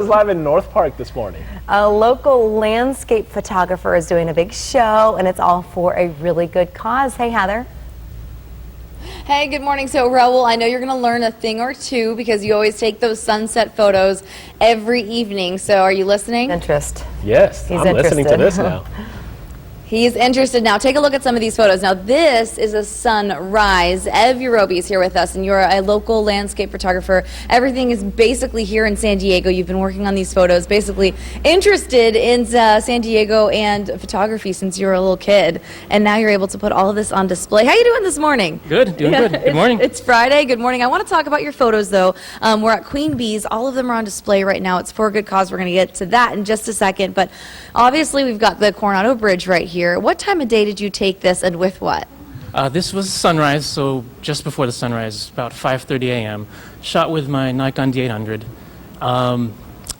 Live in North Park this morning. A local landscape photographer is doing a big show, and it's all for a really good cause. Hey, Heather. Hey, good morning. So, Raul, I know you're going to learn a thing or two because you always take those sunset photos every evening. So, are you listening? Interest. Yes, He's I'm listening to interested. this now. He's interested now. Take a look at some of these photos. Now, this is a sunrise. Evgeny Yorobe is here with us, and you're a local landscape photographer. Everything is basically here in San Diego. You've been working on these photos, basically interested in San Diego and photography since you were a little kid, and now you're able to put all of this on display. How you doing this morning? Good, doing good. Good morning. It's Friday. Good morning. I want to talk about your photos, though. We're at Queen Bee's. All of them are on display right now. It's for a good cause. We're going to get to that in just a second, but obviously we've got the Coronado Bridge right here. What time of day did you take this, and with what? This was sunrise, so just before the sunrise, about 5:30 a.m. Shot with my Nikon D800.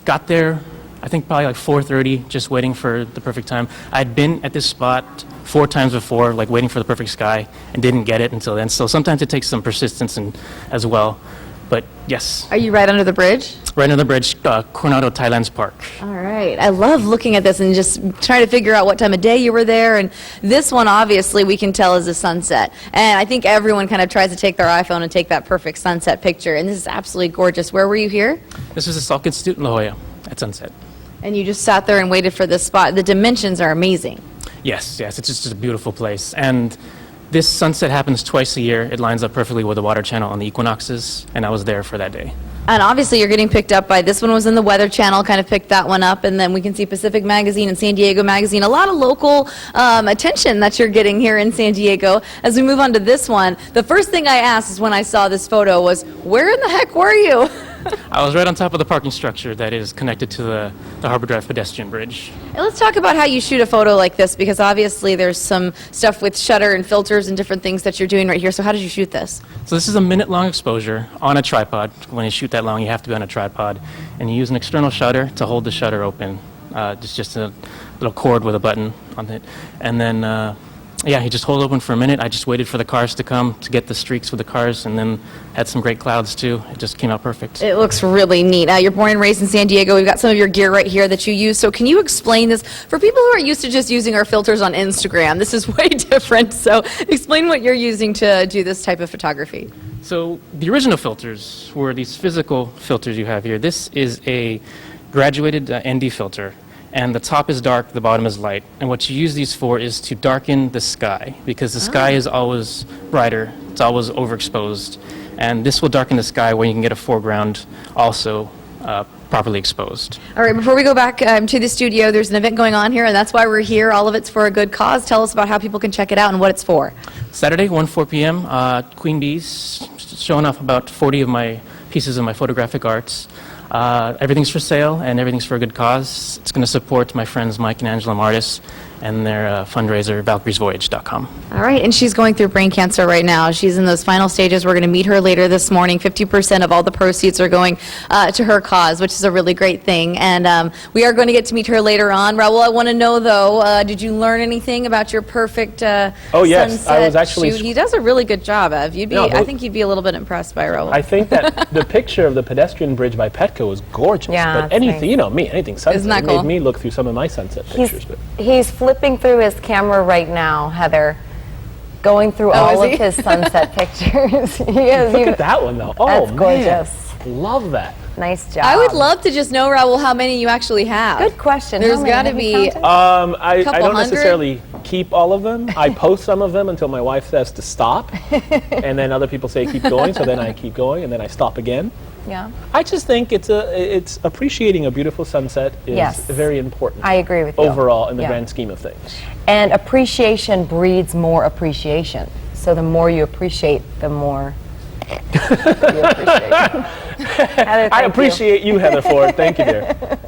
Got there, I think probably like 4:30, just waiting for the perfect time. I'd been at this spot 4 times before, like waiting for the perfect sky, and didn't get it until then. So sometimes it takes some persistence as well. But yes. Are you right under the bridge? Right under the bridge, Coronado Thailand's Park. All right. I love looking at this and just trying to figure out what time of day you were there. And this one, obviously, we can tell is a sunset. And I think everyone kind of tries to take their iPhone and take that perfect sunset picture. And this is absolutely gorgeous. Where were you here? This was the Salk Institute in La Jolla at sunset. And you just sat there and waited for this spot. The dimensions are amazing. Yes, it's just a beautiful place. And this sunset happens twice a year. It lines up perfectly with the water channel on the equinoxes, and I was there for that day. And obviously you're getting picked up by, this one was in the Weather Channel, kind of picked that one up, and then we can see Pacific Magazine and San Diego Magazine. A lot of local attention that you're getting here in San Diego. As we move on to this one, the first thing I asked is when I saw this photo was, where in the heck were you? I was right on top of the parking structure that is connected to the Harbor Drive pedestrian bridge. And let's talk about how you shoot a photo like this, because obviously there's some stuff with shutter and filters and different things that you're doing right here. So how did you shoot this? So this is a minute-long exposure on a tripod. When you shoot that long, you have to be on a tripod. And you use an external shutter to hold the shutter open. Just a little cord with a button on it. And then, yeah, you just hold it open for a minute. I just waited for the cars to come to get the streaks with the cars, and then had some great clouds too. It just came out perfect. It looks really neat. You're born and raised in San Diego. We've got some of your gear right here that you use. So can you explain this for people who are used to just using our filters on Instagram? This is way different. So explain what you're using to do this type of photography. So the original filters were these physical filters you have here. This is a graduated ND filter. And the top is dark, the bottom is light. And what you use these for is to darken the sky, because the sky is always brighter, it's always overexposed. And this will darken the sky where you can get a foreground also properly exposed. All right, before we go back to the studio, there's an event going on here, and that's why we're here. All of it's for a good cause. Tell us about how people can check it out and what it's for. Saturday, 4 p.m., Queen Bee's, showing off about 40 of my pieces of my photographic arts. Everything's for sale and everything's for a good cause. It's going to support my friends Mike and Angela Martis and their fundraiser, valkyriesvoyage.com. All right, and she's going through brain cancer right now. She's in those final stages. We're going to meet her later this morning. 50% of all the proceeds are going to her cause, which is a really great thing. And we are going to get to meet her later on. Raul, I want to know, though, did you learn anything about your perfect yes, I was actually shoot? He does a really good job, Ev. I think you'd be a little bit impressed by Raul. I think that the picture of the pedestrian bridge by Petco was gorgeous. Yeah, but anything, nice. you know me, anything sunset. Isn't that It cool? made me look through some of my sunset pictures. But He's flipping through his camera right now, Heather, going through all of his sunset pictures. He is. look at that one, though. Oh, That's gorgeous. Man. Love that. Nice job. I would love to just know, Raul, how many you actually have. Good question. There's How many got to have you be. counted? I Couple don't hundred? necessarily keep all of them. I post some of them until my wife says to stop, and then other people say keep going, so then I keep going, and then I stop again. Yeah. I just think it's appreciating a beautiful sunset is Yes. very important. I agree with you. Overall, in the Yeah. grand scheme of things. And appreciation breeds more appreciation. So the more you appreciate, the more you appreciate. Heather, I thank you. appreciate you, Heather Ford. Thank you, dear.